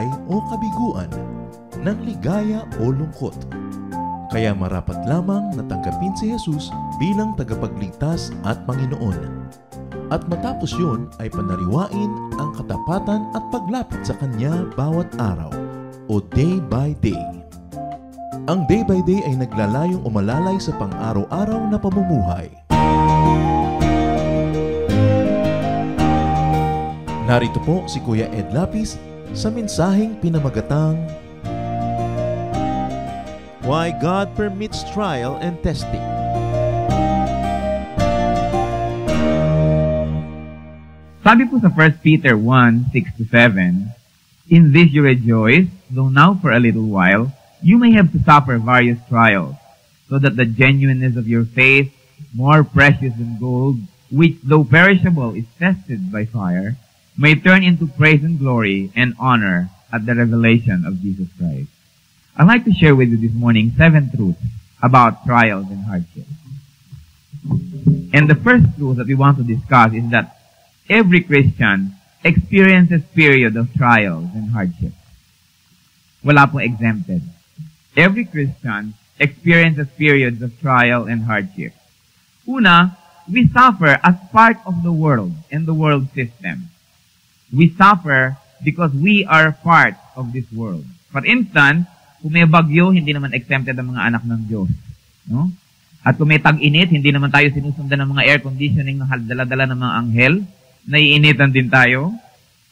tagumpay o kabiguan, ng ligaya o lungkot. Kaya marapat lamang na tanggapin si Jesus bilang tagapagligtas at Panginoon. At matapos yun ay panariwain ang katapatan at paglapit sa Kanya bawat araw o day by day. Ang day by day ay naglalayong umalalay sa pang-araw-araw na pamumuhay. Narito po si Kuya Ed Lapis sa mensaheng pinamagatang Why God Permits Trial and Testing. Sabi po sa 1 Peter 1:6-7, In this you rejoice, though now for a little while, you may have to suffer various trials, so that the genuineness of your faith, more precious than gold, which though perishable is tested by fire, may turn into praise and glory and honor at the revelation of Jesus Christ. I'd like to share with you this morning 7 truths about trials and hardships. And the first truth that we want to discuss is that every Christian experiences period of trials and hardships. Wala pong exempted. Every Christian experiences periods of trial and hardship. Una, we suffer as part of the world and the world system. We suffer because we are part of this world. For instance, kung may bagyo, hindi naman exempted ang mga anak ng Diyos. No? At kung may tag-init, hindi naman tayo sinusundan ng mga air conditioning na dala-dala ng mga anghel. Naiinitan din tayo.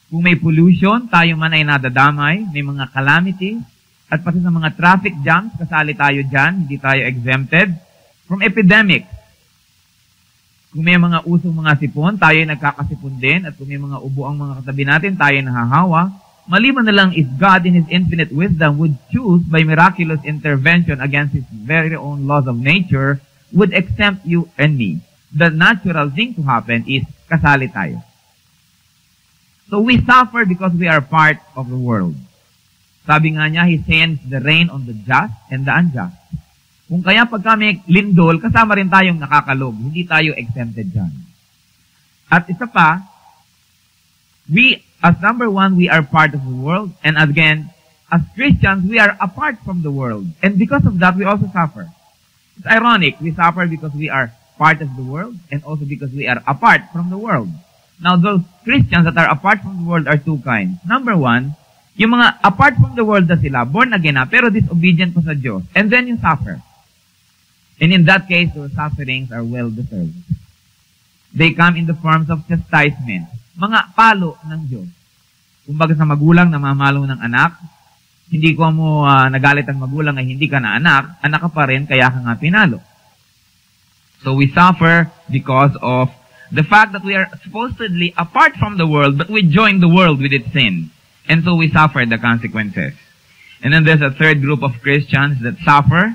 Kung may pollution, tayo man ay nadadamay. May mga calamity. At pati sa mga traffic jams, kasali tayo dyan. Hindi tayo exempted. From epidemics. Kung may mga usong mga sipon, tayo ay nagkakasipon din. At kung may mga ubo ang mga katabi natin, tayo ay nahahawa. Maliban na lang if God in His infinite wisdom would choose by miraculous intervention against His very own laws of nature, would exempt you and me. The natural thing to happen is kasali tayo. So we suffer because we are part of the world. Sabi nga niya, He sends the rain on the just and the unjust. Kung kaya pag kami lindol, kasama rin tayong nakakalog. Hindi tayo exempted dyan. At isa pa, as number one, we are part of the world. And again, as Christians, we are apart from the world. And because of that, we also suffer. It's ironic. We suffer because we are part of the world and also because we are apart from the world. Now, those Christians that are apart from the world are two kinds. Number one, yung mga apart from the world na sila, born again na, pero disobedient pa sa Diyos. And then you suffer. And in that case, those sufferings are well-deserved. They come in the forms of chastisement. Mga palo ng Diyos. Kumbaga sa magulang na mamalo ng anak, hindi ko mo nagalit ang magulang ay hindi ka na anak ka pa rin, kaya ka nga pinalo. So we suffer because of the fact that we are supposedly apart from the world, but we join the world with its sin. And so we suffer the consequences. And then there's a third group of Christians that suffer.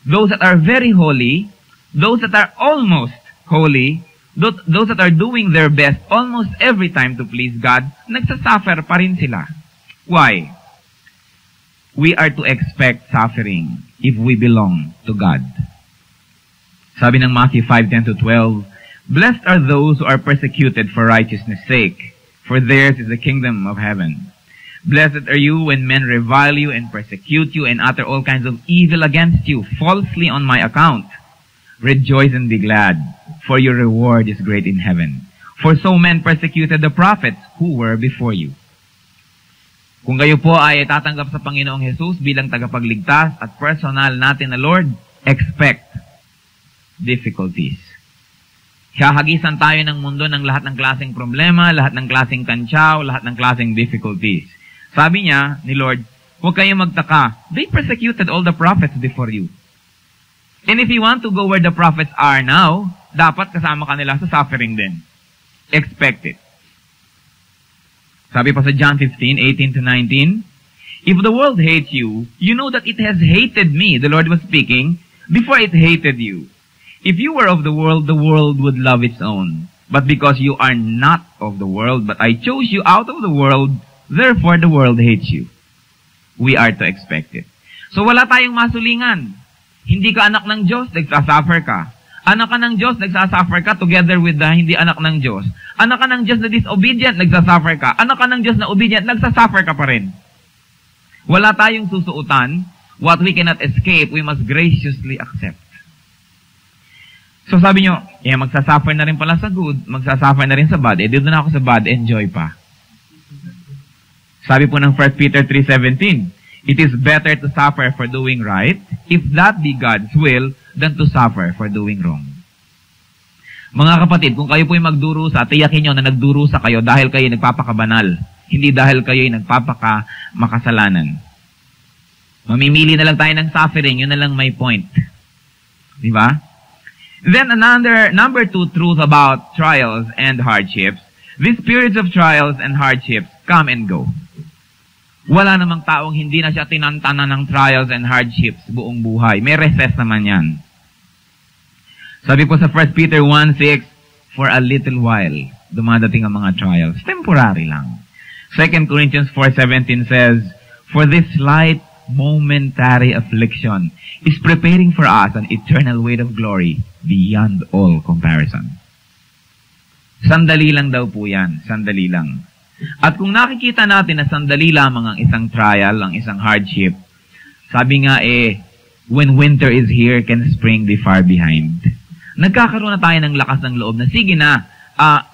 Those that are very holy, those that are almost holy, those that are doing their best almost every time to please God, nagsasuffer pa rin sila. Why? We are to expect suffering if we belong to God. Sabi ng Matthew 5:10-12, Blessed are those who are persecuted for righteousness' sake, for theirs is the kingdom of heaven. Blessed are you when men revile you and persecute you and utter all kinds of evil against you, falsely on my account. Rejoice and be glad, for your reward is great in heaven. For so men persecuted the prophets who were before you. Kung kayo po ay tatanggap sa Panginoong Jesus bilang tagapagligtas at personal natin na Lord, expect difficulties. Hahagisan tayo ng mundo ng lahat ng klaseng problema, lahat ng klaseng kantsaw, lahat ng klaseng difficulties. Sabi niya ni Lord, huwag kayong magtaka. They persecuted all the prophets before you. And if you want to go where the prophets are now, dapat kasama ka nila sa suffering din. Expect it. Sabi pa sa John 15:18-19, If the world hates you, you know that it has hated me, the Lord was speaking, before it hated you. If you were of the world would love its own. But because you are not of the world, but I chose you out of the world, therefore the world hates you. We are to expect it. So wala tayong masulingan. Hindi ka anak ng Diyos, nagsasuffer ka. Anak ka ng Diyos, nagsasuffer ka together with the hindi anak ng Diyos. Anak ka ng Diyos na disobedient, nagsasuffer ka. Anak ka ng Diyos na obedient, nagsasuffer ka pa rin. Wala tayong susuotan. What we cannot escape, we must graciously accept. So sabi nyo, magsasuffer na rin pala sa good, magsasuffer na rin sa bad. Dito na ako sa bad, enjoy pa. Sabi po ng 1 Peter 3:17, it is better to suffer for doing right, if that be God's will, than to suffer for doing wrong. Mga kapatid, kung kayo po'y magdurusa, tiyakin nyo na nagdurusa kayo dahil kayo nagpapakabanal, hindi dahil kayo nagpapakamakasalanan. Mamimili na lang tayo ng suffering, yun na lang may point. Di ba? Then number 2 truth about trials and hardships. These periods of trials and hardships come and go. Wala namang taong hindi na siya tinantanan ng trials and hardships buong buhay. May recess naman yan. Sabi po sa 1 Peter 1:6, for a little while, dumadating ang mga trials. Temporary lang. 2 Corinthians 4:17 says, for this light momentary affliction is preparing for us an eternal weight of glory beyond all comparison. Sandali lang daw po yan. Sandali lang. At kung nakikita natin na sandali lamang ang isang trial, ang isang hardship, sabi nga when winter is here, can spring be far behind? Nagkakaroon na tayo ng lakas ng loob na, sige na,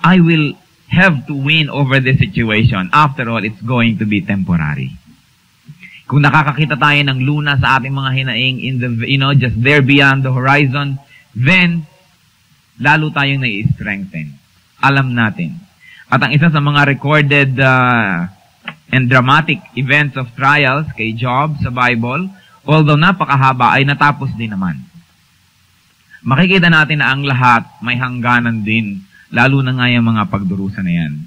I will have to win over this situation. After all, it's going to be temporary. Kung nakakakita tayo ng luna sa ating mga hinaing just there beyond the horizon, then lalo tayong nai-strengthen. Alam natin. At ang isa sa mga recorded and dramatic events of trials kay Job sa Bible, although napakahaba, ay natapos din naman. Makikita natin na ang lahat may hangganan din, lalo na nga yung mga pagdurusa na yan.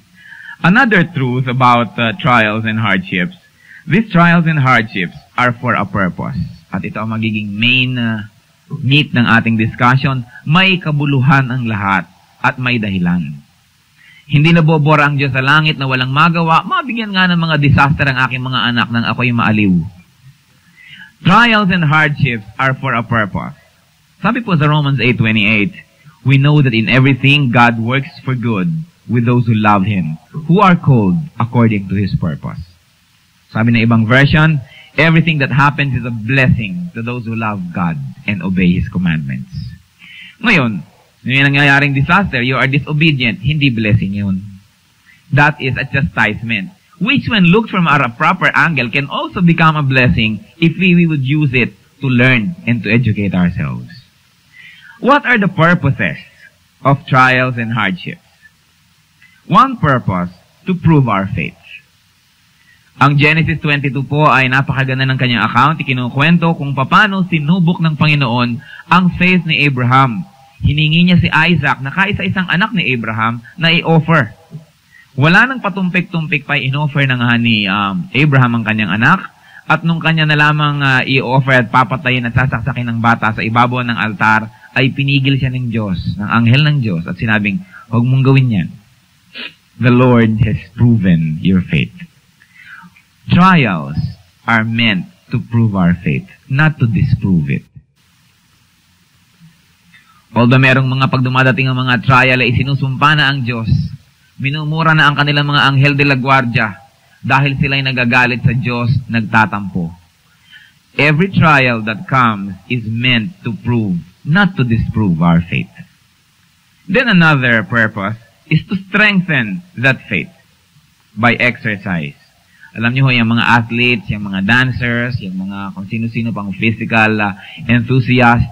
Another truth about trials and hardships, these trials and hardships are for a purpose. At ito ang magiging main meat ng ating discussion. May kabuluhan ang lahat at may dahilan. Hindi nabobora ang Diyos sa langit na walang magawa. Mabigyan nga ng mga disaster ang aking mga anak nang ako'y maaliw. Trials and hardships are for a purpose. Sabi po sa Romans 8:28, we know that in everything God works for good with those who love Him, who are called according to His purpose. Sabi ng ibang version, everything that happens is a blessing to those who love God and obey His commandments. Ngayon, yung nangyayaring disaster, you are disobedient, hindi blessing yun. That is a chastisement, which when looked from a proper angle can also become a blessing if we would use it to learn and to educate ourselves. What are the purposes of trials and hardships? One purpose, to prove our faith. Ang Genesis 22 po ay napakaganda ng kanyang account. Ikinukwento kung paano sinubok ng Panginoon ang faith ni Abraham. Hiningi niya si Isaac na kaisa-isang anak ni Abraham na i-offer. Wala nang patumpik-tumpik pa in-offer na nga ni Abraham ang kanyang anak. At nung kanya na lamang i-offer at papatayin at sasaksakin ng bata sa ibabaw ng altar, ay pinigil siya ng Diyos, ng anghel ng Diyos, at sinabing, huwag mong gawin yan. The Lord has proven your faith. Trials are meant to prove our faith, not to disprove it. Although merong mga pagdumadating ang mga trial ay sinusumpa na ang Diyos, minumura na ang kanilang mga anghel de la guardia dahil sila'y nagagalit sa Diyos, nagtatampo. Every trial that comes is meant to prove, not to disprove our faith. Then another purpose is to strengthen that faith by exercise. Alam niyo ho, yung mga athletes, yung mga dancers, yung mga kung sino-sino pang physical enthusiasts,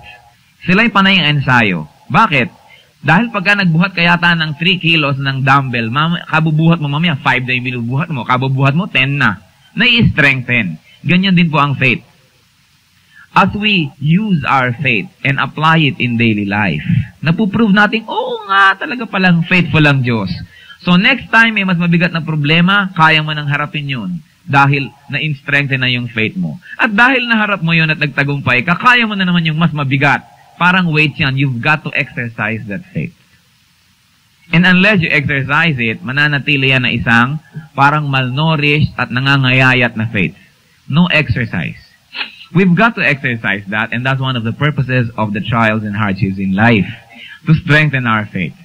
sila'y panay ang ensayo. Bakit? Dahil pagka nagbuhat ka yata ng 3 kilos ng dumbbell, kabubuhat mo mamaya, 5 na yung binubuhat mo, kabubuhat mo, 10 na. Nai-strengthen. Ganyan din po ang faith. As we use our faith and apply it in daily life, napuprove natin, oo nga, talaga palang faithful ang Diyos. So next time may mas mabigat na problema, kaya mo nang harapin yun dahil na-strengthen na yung faith mo. At dahil naharap mo yun at nagtagumpay ka, kaya mo na naman yung mas mabigat. Parang weight yan, you've got to exercise that faith. And unless you exercise it, mananatili yan na isang parang malnourished at nangangayayat na faith. No exercise. We've got to exercise that, and that's one of the purposes of the trials and hardships in life, to strengthen our faith.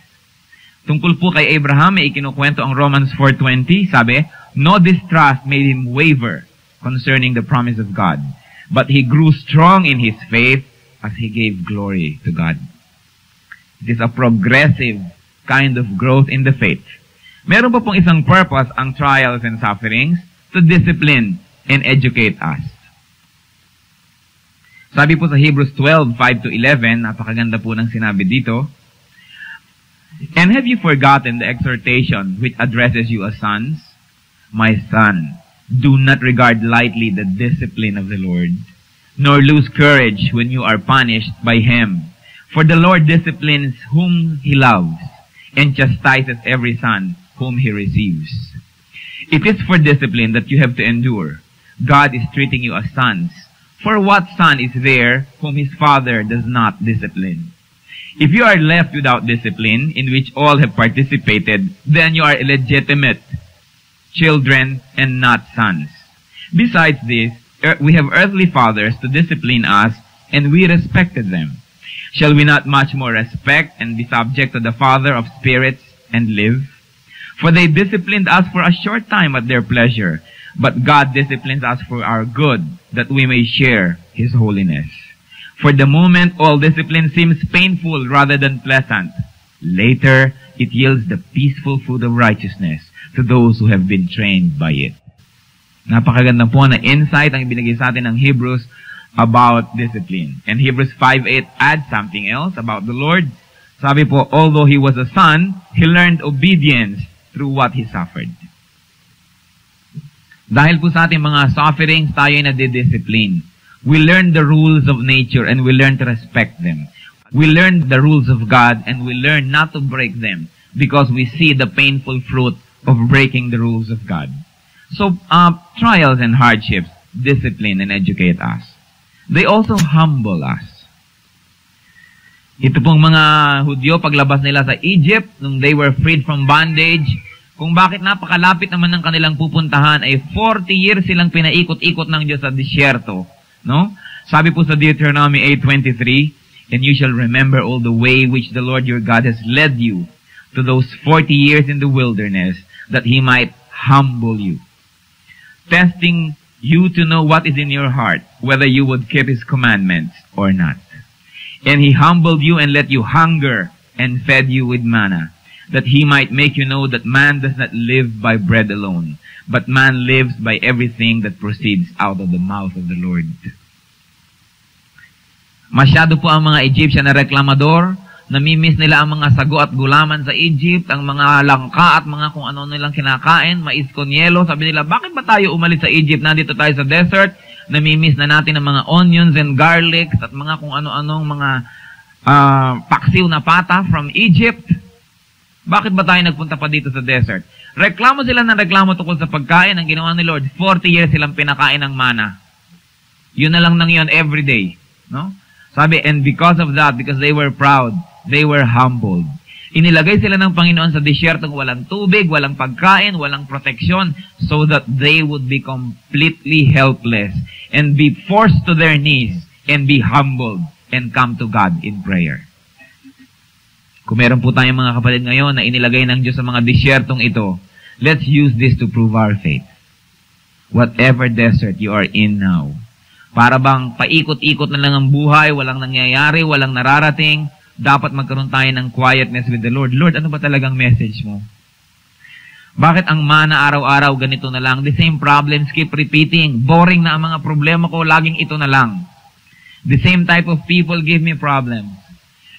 Tungkol po kay Abraham, may ikinukwento ang Romans 4:20, sabi, no distrust made him waver concerning the promise of God, but he grew strong in his faith as he gave glory to God. It is a progressive kind of growth in the faith. Meron pa pong isang purpose ang trials and sufferings, to discipline and educate us. Sabi po sa Hebrews 12:5-11, napakaganda po ng sinabi dito, and have you forgotten the exhortation which addresses you as sons? My son, do not regard lightly the discipline of the Lord, nor lose courage when you are punished by him. For the Lord disciplines whom he loves, and chastises every son whom he receives. It is for discipline that you have to endure. God is treating you as sons. For what son is there whom his father does not discipline? If you are left without discipline, in which all have participated, then you are illegitimate children and not sons. Besides this, we have earthly fathers to discipline us, and we respected them. Shall we not much more respect and be subject to the Father of spirits and live? For they disciplined us for a short time at their pleasure, but God disciplines us for our good, that we may share his holiness. For the moment, all discipline seems painful rather than pleasant. Later, it yields the peaceful fruit of righteousness to those who have been trained by it. Napakaganda po na insight ang ibinigay sa atin ng Hebrews about discipline. And Hebrews 5:8 adds something else about the Lord. Sabi po, although he was a son, he learned obedience through what he suffered. Dahil po sa ating mga sufferings, tayo ay nadidiscipline. We learn the rules of nature and we learn to respect them. We learn the rules of God and we learn not to break them because we see the painful fruit of breaking the rules of God. So, trials and hardships discipline and educate us. They also humble us. Ito pong mga Hudyo, paglabas nila sa Egypt, nung they were freed from bondage, kung bakit napakalapit naman ng kanilang pupuntahan, ay 40 years silang pinaikot-ikot ng Diyos sa disyerto. No? Sabi po sa Deuteronomy 8:23, and you shall remember all the way which the Lord your God has led you to those 40 years in the wilderness, that he might humble you, testing you to know what is in your heart, whether you would keep his commandments or not. And he humbled you and let you hunger and fed you with manna, that he might make you know that man does not live by bread alone, but man lives by everything that proceeds out of the mouth of the Lord. Masyado po ang mga Egyptian na reklamador, namimiss nila ang mga sago at gulaman sa Egypt, ang mga langka at mga kung ano nilang kinakain, mais con yelo. Sabi nila, bakit ba tayo umalis sa Egypt? Nandito tayo sa desert. Namimiss na natin ang mga onions and garlics at mga kung ano-anong mga paksiw na pata from Egypt. Bakit ba tayo nagpunta pa dito sa desert? Reklamo sila ng reklamo tungkol sa pagkain. Ang ginawa ni Lord, 40 years silang pinakain ng mana. Yun na lang nang yun every day. No? Sabi, and because of that, because they were proud, they were humbled. Inilagay sila ng Panginoon sa disyertong walang tubig, walang pagkain, walang proteksyon, so that they would be completely helpless and be forced to their knees and be humbled and come to God in prayer. Kung meron po tayong mga kapatid ngayon na inilagay ng Diyos sa mga disyertong ito, let's use this to prove our faith. Whatever desert you are in now, para bang paikot-ikot na lang ang buhay, walang nangyayari, walang nararating, dapat magkaroon tayo ng quietness with the Lord. Lord, ano ba talagang message mo? Bakit ang mana araw-araw ganito na lang? The same problems keep repeating. Boring na ang mga problema ko, laging ito na lang. The same type of people give me problems.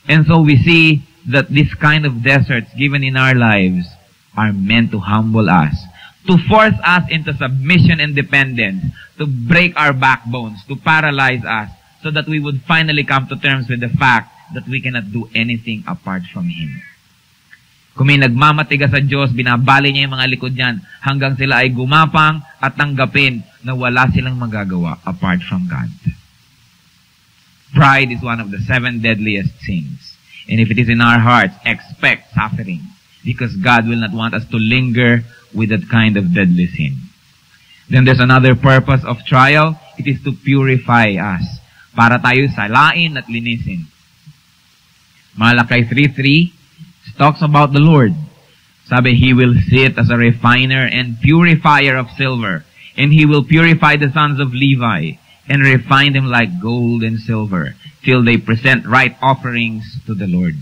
And so we see that this kind of deserts given in our lives are meant to humble us, to force us into submission and dependence, to break our backbones, to paralyze us, so that we would finally come to terms with the fact that we cannot do anything apart from Him. Kung may nagmamatiga sa Diyos, binabali niya yung mga likod niyan hanggang sila ay gumapang at tanggapin na wala silang magagawa apart from God. Pride is one of the 7 deadliest sins. And if it is in our hearts, expect suffering, because God will not want us to linger with that kind of deadly sin. Then there's another purpose of trial. It is to purify us. Para tayo salain at linisin. Malakay 3:3 talks about the Lord. Sabi, He will sit as a refiner and purifier of silver, and He will purify the sons of Levi, and refine them like gold and silver, till they present right offerings to the Lord.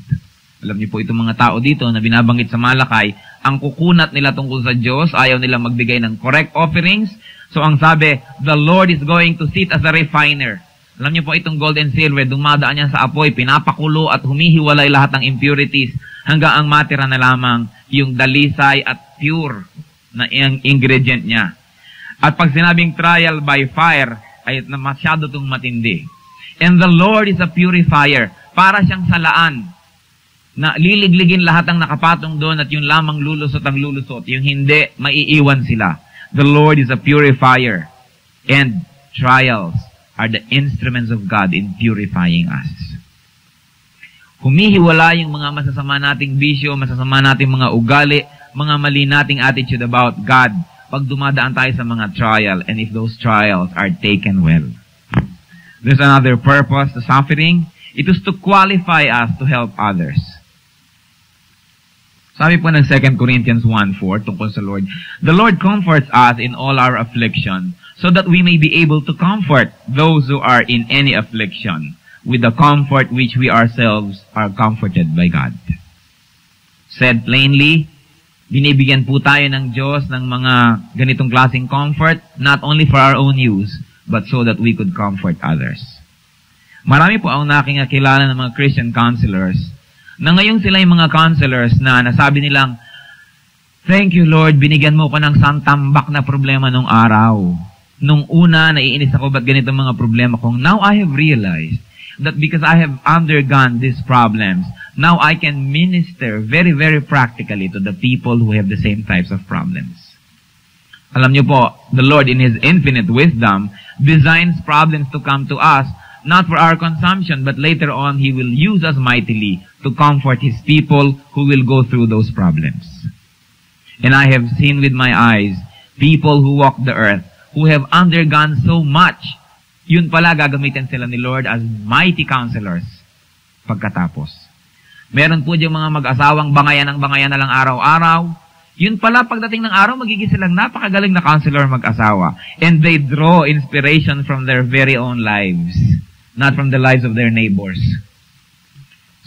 Alam niyo po, itong mga tao dito na binabanggit sa Malakay, ang kukunat nila tungkol sa Diyos, ayaw nila magbigay ng correct offerings. So ang sabi, the Lord is going to sit as a refiner. Alam niyo po, itong gold and silver, dumadaan niya sa apoy, pinapakulo at humihiwalay lahat ng impurities hanggang ang matira na lamang yung dalisay at pure na ingredient niya. At pag sinabing trial by fire, ay masyado itong matindi. And the Lord is a purifier. Para siyang salaan na liligligin lahat ang nakapatong doon at yung lamang lulusot ang lulusot. Yung hindi, maiiwan sila. The Lord is a purifier. And trials are the instruments of God in purifying us. Humihiwala yung mga masasama nating bisyo, masasama nating mga ugali, mga mali nating attitude about God pag dumadaan tayo sa mga trial, and if those trials are taken well. There's another purpose to suffering. It is to qualify us to help others. Sabi po ng 2 Corinthians 1:4 tungkol sa Lord, the Lord comforts us in all our affliction, so that we may be able to comfort those who are in any affliction, with the comfort which we ourselves are comforted by God. Said plainly, binibigyan po tayo ng Diyos ng mga ganitong klaseng comfort, not only for our own use, but so that we could comfort others. Marami po ang nakikilala ng mga Christian counselors, na ngayon sila yung mga counselors na nasabi nilang, thank you Lord, binigyan mo ko ng santambak na problema nung araw. Nung una, naiinis ako, ba't ganito mga problema kong? Now I have realized that because I have undergone these problems, now I can minister very, very practically to the people who have the same types of problems. Alam niyo po, the Lord in His infinite wisdom designs problems to come to us, not for our consumption, but later on He will use us mightily to comfort His people who will go through those problems. And I have seen with my eyes people who walk the earth, who have undergone so much, yun pala gagamitin sila ni Lord as mighty counselors pagkatapos. Meron po diyang mga mag-asawang bangayan na lang araw-araw. Yun pala pagdating ng araw, magiging silang napakagaling na counselor mag-asawa. And they draw inspiration from their very own lives, not from the lives of their neighbors.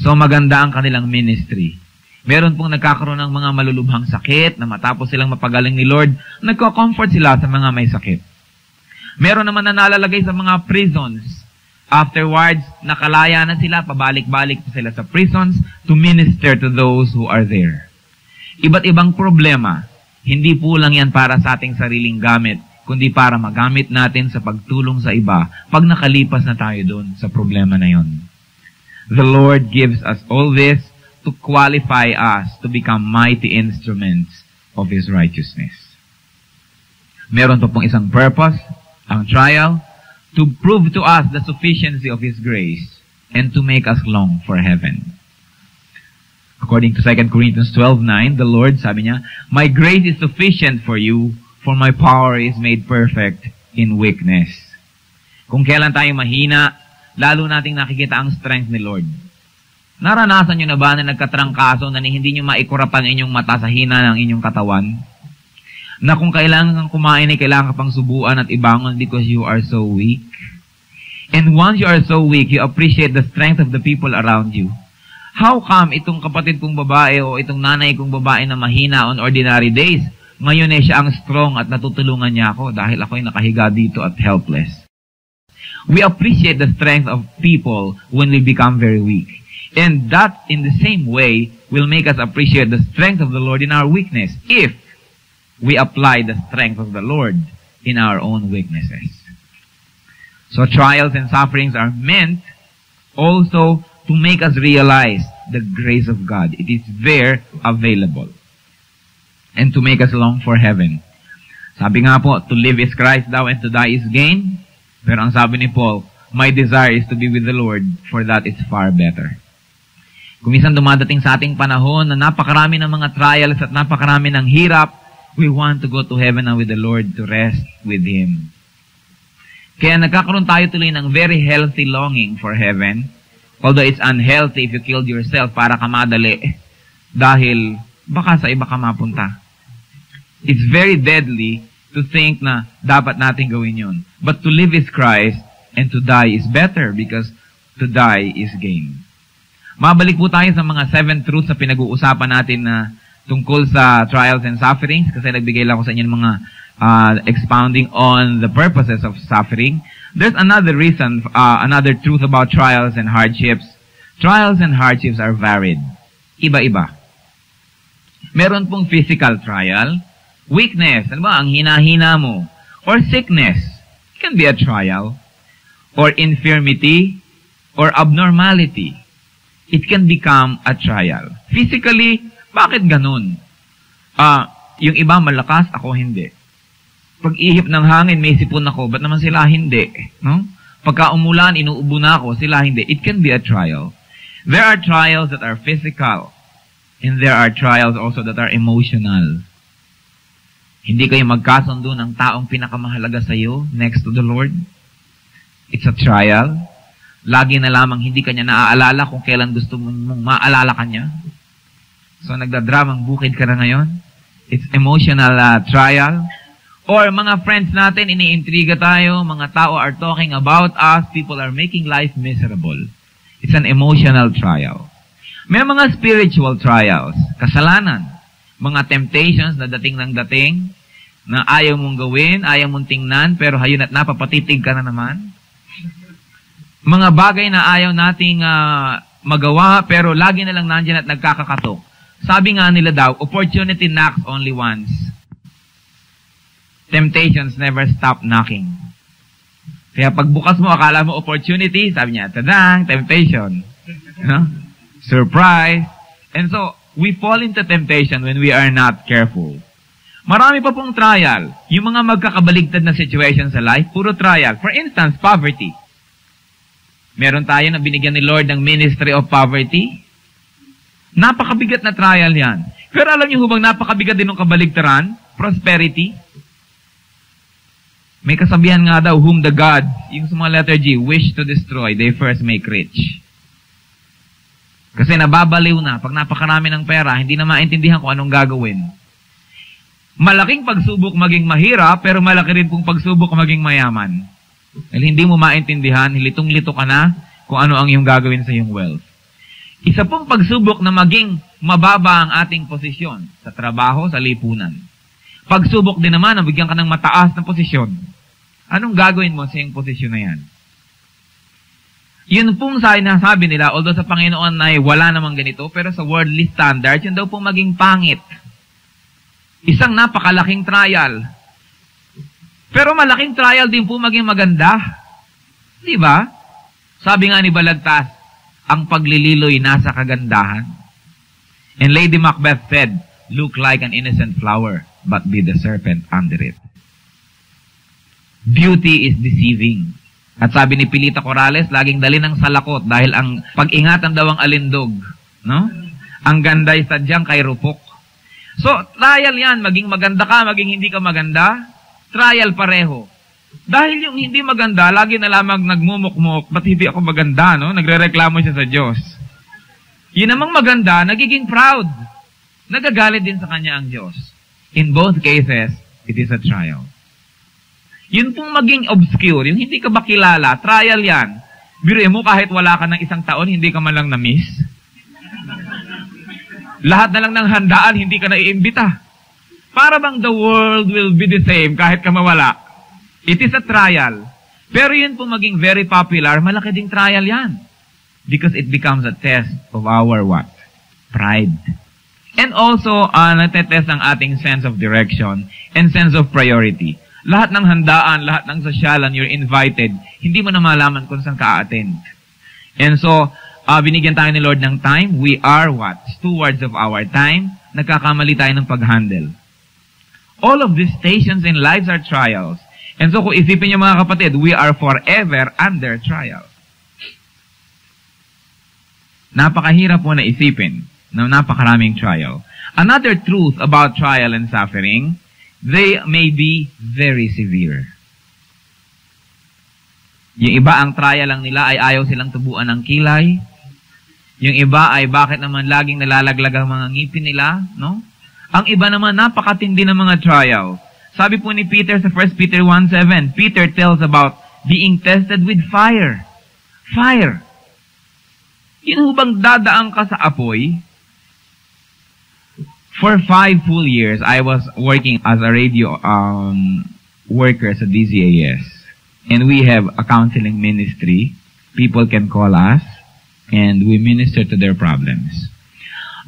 So maganda ang kanilang ministry. Meron pong nagkakaroon ng mga malulubhang sakit na matapos silang mapagaling ni Lord, nagko-comfort sila sa mga may sakit. Meron naman na nalalagay sa mga prisons. Afterwards, nakalaya na sila, pabalik-balik pa sila sa prisons to minister to those who are there. Iba't ibang problema, hindi po lang yan para sa ating sariling gamit, kundi para magamit natin sa pagtulong sa iba pag nakalipas na tayo doon sa problema na yon. The Lord gives us all this to qualify us to become mighty instruments of His righteousness. Meron pa pong isang purpose, ang trial, to prove to us the sufficiency of His grace and to make us long for heaven. According to 2 Corinthians 12:9, the Lord, sabi niya, my grace is sufficient for you, for my power is made perfect in weakness. Kung kailan tayo mahina, lalo nating nakikita ang strength ni Lord. Naranasan nyo na ba na nagkatrangkaso na hindi nyo maikurap ang inyong mata sa hina ng inyong katawan? Na kung kailangan kang kumain ay kailangan ka pang subuan at ibangon because you are so weak? And once you are so weak, you appreciate the strength of the people around you. How come itong kapatid kong babae o itong nanay kong babae na mahina on ordinary days, ngayon siya ang strong at natutulungan niya ako dahil ako'y nakahiga dito at helpless? We appreciate the strength of people when we become very weak. And that, in the same way, will make us appreciate the strength of the Lord in our weakness, if we apply the strength of the Lord in our own weaknesses. So trials and sufferings are meant also to make us realize the grace of God. It is there available. And to make us long for heaven. Sabi nga po, to live is Christ thou and to die is gain. Pero ang sabi ni Paul, my desire is to be with the Lord, for that is far better. Kung minsan dumadating sa ating panahon na napakarami ng mga trials at napakarami ng hirap, we want to go to heaven and with the Lord to rest with Him. Kaya nagkakaroon tayo tuloy ng very healthy longing for heaven. Although it's unhealthy if you killed yourself para ka madali. Dahil baka sa iba ka mapunta. It's very deadly to think na dapat natin gawin yun. But to live is Christ and to die is better because to die is gain. Mabalik po tayo sa mga 7 truths na pinag-uusapan natin na tungkol sa trials and sufferings kasi nagbigay lang ako sa inyo ng mga expounding on the purposes of suffering. There's another reason, another truth about trials and hardships. Trials and hardships are varied. Iba-iba. Meron pong physical trial, weakness, ano ba, ang hina-hina mo, or sickness, it can be a trial, or infirmity, or abnormality, it can become a trial. Physically, bakit ganun? Yung iba malakas, ako hindi. Pag ihip ng hangin, may sipon ako, ba't naman sila hindi? No? Pagka umulan, inuubo na ako, sila hindi. It can be a trial. There are trials that are physical, and there are trials also that are emotional. Hindi kayo magkasundo ng taong pinakamahalaga sa iyo next to the Lord. It's a trial. Lagi na lamang hindi kanya naaalala kung kailan gusto mong maalala kanya. So nagdadramang bukid ka na ngayon. It's emotional trial. Or mga friends natin, iniintriga tayo, mga tao are talking about us, people are making life miserable. It's an emotional trial. May mga spiritual trials, kasalanan, mga temptations na dating ng dating, na ayaw mong gawin, ayaw mong tingnan, pero hayun at napapatitig ka na naman. Mga bagay na ayaw nating magawa, pero lagi na lang nandyan at nagkakakatok. Sabi nga nila daw, opportunity knocks only once. Temptations never stop knocking. Kaya pagbukas mo, akala mo opportunity, sabi niya, tadang, temptation. No? Surprise. And so, we fall into temptation when we are not careful. Marami pa pong trial. Yung mga magkakabaligtad na situation sa life, puro trial. For instance, poverty. Meron tayo na binigyan ni Lord ng ministry of poverty. Napakabigat na trial yan. Pero alam niyo hubang napakabigat din ng kabaligtaran? Prosperity. May kasabihan nga daw, whom the gods, yung sa mga letter G, wish to destroy, they first make rich. Kasi nababaliw na, pag napakarami ng pera, hindi na maintindihan kung anong gagawin. Malaking pagsubok maging mahirap, pero malaki rin pong pagsubok maging mayaman. Dahil hindi mo maintindihan, hilitong-lito ka na kung ano ang iyong gagawin sa iyong wealth. Isa pong pagsubok na maging mababa ang ating posisyon sa trabaho, sa lipunan. Pagsubok din naman na bigyan ka ng mataas na posisyon. Anong gagawin mo sa iyong posisyon na yan? Yun pong sinasabi nila, although sa Panginoon ay wala namang ganito, pero sa worldly standards, yun daw pong maging pangit. Isang napakalaking trial. Pero malaking trial din po maging maganda. Di ba? Sabi nga ni Balagtas, ang paglililoy nasa kagandahan. And Lady Macbeth said, look like an innocent flower, but be the serpent under it. Beauty is deceiving. At sabi ni Pilita Corrales, laging dali ng salakot dahil ang pag-ingatan daw ang alindog. No? Ang ganda ay sadyang kay rupok. So, trial yan. Maging maganda ka, maging hindi ka maganda. Trial pareho. Dahil yung hindi maganda, lagi na lamang nagmumukmuk, ba't hindi ako maganda, no? Nagrereklamo siya sa Diyos. Yun namang maganda, nagiging proud. Nagagalit din sa kanya ang Diyos. In both cases, it is a trial. Yun pong maging obscure, yung hindi ka ba kilala, trial yan. Biruin mo kahit wala ka ng 1 taon, hindi ka man lang na-miss. Lahat na lang ng handaan, hindi ka naiimbita. Para bang the world will be the same kahit ka mawala. It is a trial. Pero yun pong maging very popular, malaki ding trial yan. Because it becomes a test of our what? Pride. And also, natetest ang ating sense of direction and sense of priority. Lahat ng handaan, lahat ng sosyalan, you're invited. Hindi mo na malaman kung saan ka attend. And so, binigyan tayo ni Lord ng time. We are what? Stewards of our time. Nagkakamali tayo ng pag-handle. All of these stations in lives are trials. And so, kung isipin niyo mga kapatid, we are forever under trial. Napakahirap po na isipin na napakaraming trial. Another truth about trial and suffering, they may be very severe. Yung iba, ang trial lang nila ay ayaw silang tubuan ng kilay. Yung iba ay bakit naman laging nalalaglag ang mga ngipin nila, no? Ang iba naman, napakatindi ng mga trial. Sabi po ni Peter sa 1 Peter 1:7, Peter tells about being tested with fire. Fire. Yun bang dadaan ka sa apoy? For 5 full years, I was working as a radio worker sa DZAS. And we have a counseling ministry. People can call us, and we minister to their problems.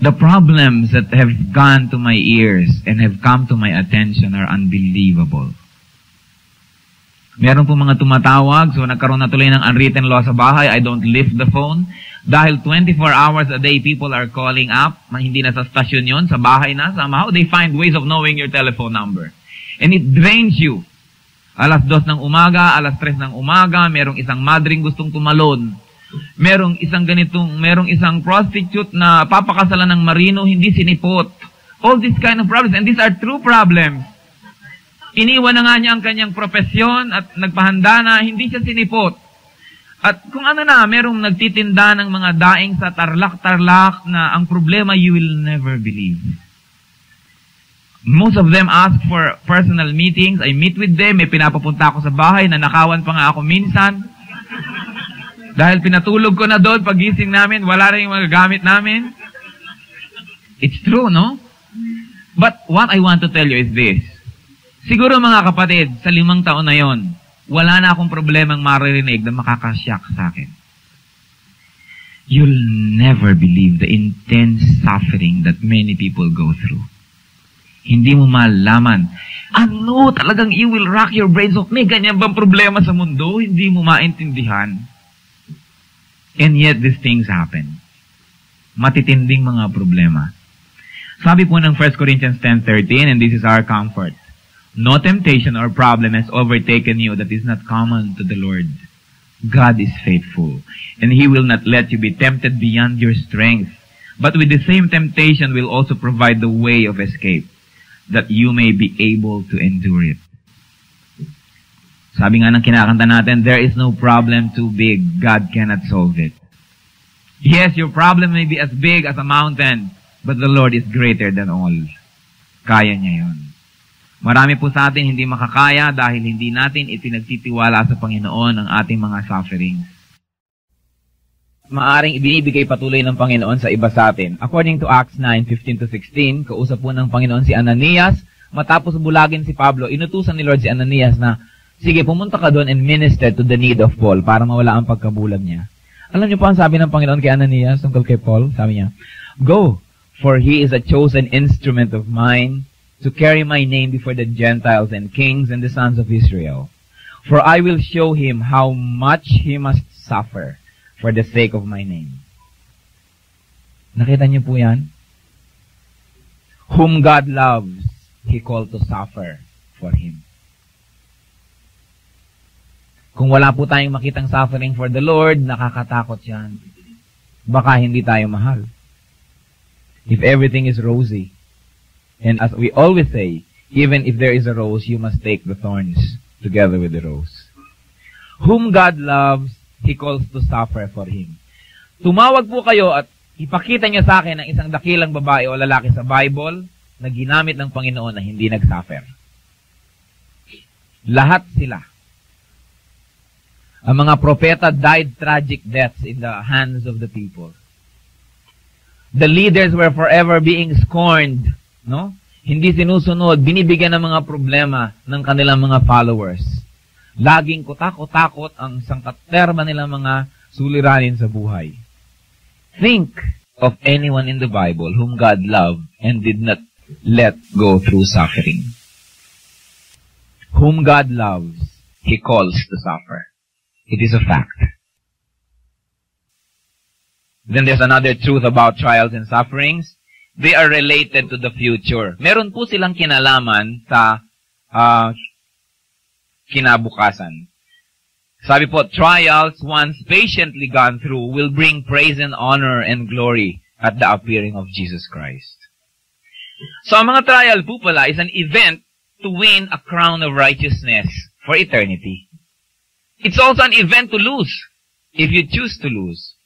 The problems that have gone to my ears and have come to my attention are unbelievable. Meron po mga tumatawag, so nagkaroon na tuloy ng unwritten law sa bahay. I don't lift the phone. Dahil 24 hours a day, people are calling up. Hindi na sa stasyon yun, sa bahay na. Somehow, they find ways of knowing your telephone number. And it drains you. Alas 2 ng umaga, alas 3 ng umaga, merong isang madring gustong tumalon. Merong isang prostitute na papakasalan ng marino, hindi sinipot. All these kind of problems, and these are true problems. Iniwan na nga niya ang kanyang propesyon at nagpahanda na, hindi siya sinipot. At kung ano na, merong nagtitinda ng mga daing sa tarlak-tarlak na ang problema you will never believe. Most of them ask for personal meetings. I meet with them. May pinapapunta ako sa bahay. Nanakawan pa nga ako minsan. Dahil pinatulog ko na doon, pagising namin, wala rin yung mga gamit namin. It's true, no? But what I want to tell you is this. Siguro mga kapatid, sa 5 taon na yon, wala na akong problemang maririnig na makakasyak sa akin. You'll never believe the intense suffering that many people go through. Hindi mo malaman. Ano talagang you will rock your brains of, may ganyan bang problema sa mundo? Hindi mo maintindihan. And yet, these things happen. Matitinding mga problema. Sabi po ng 1 Corinthians 10:13, and this is our comfort. No temptation or problem has overtaken you that is not common to the Lord. God is faithful, and He will not let you be tempted beyond your strength. But with the same temptation will also provide the way of escape, that you may be able to endure it. Sabi nga ng kinakanta natin, there is no problem too big. God cannot solve it. Yes, your problem may be as big as a mountain, but the Lord is greater than all. Kaya niya yun. Marami po sa atin hindi makakaya dahil hindi natin ipinagtitiwala sa Panginoon ang ating mga sufferings. Maaring ibinibigay patuloy ng Panginoon sa iba sa atin. According to Acts 9:15-16, kausap po ng Panginoon si Ananias. Matapos bulagin si Pablo, inutusan ni Lord si Ananias na, sige, pumunta ka doon and minister to the need of Paul para mawala ang pagkabulag niya. Alam niyo po ang sabi ng Panginoon kay Ananias tungkol kay Paul? Sabi niya, go, for he is a chosen instrument of mine to carry my name before the Gentiles and kings and the sons of Israel. For I will show him how much he must suffer for the sake of my name. Nakita niyo po yan? Whom God loves, He called to suffer for Him. Kung wala po tayong makitang suffering for the Lord, nakakatakot yan. Baka hindi tayo mahal. If everything is rosy, and as we always say, even if there is a rose, you must take the thorns together with the rose. Whom God loves, He calls to suffer for Him. Tumawag po kayo at ipakita niyo sa akin ang isang dakilang babae o lalaki sa Bible na ginamit ng Panginoon na hindi nag-suffer. Lahat sila. Ang mga propeta died tragic deaths in the hands of the people. The leaders were forever being scorned, no? Hindi sinusunod, binibigyan ng mga problema ng kanilang mga followers. Laging kutakot-takot ang sangkaterma nilang mga suliranin sa buhay. Think of anyone in the Bible whom God loved and did not let go through suffering. Whom God loves, He calls to suffer. It is a fact. Then there's another truth about trials and sufferings. They are related to the future. Meron po silang kinalaman sa kinabukasan. Sabi po, trials, once patiently gone through, will bring praise and honor and glory at the appearing of Jesus Christ. So, ang mga trial po pala is an event to win a crown of righteousness for eternity. It's also an event to lose, if you choose to lose.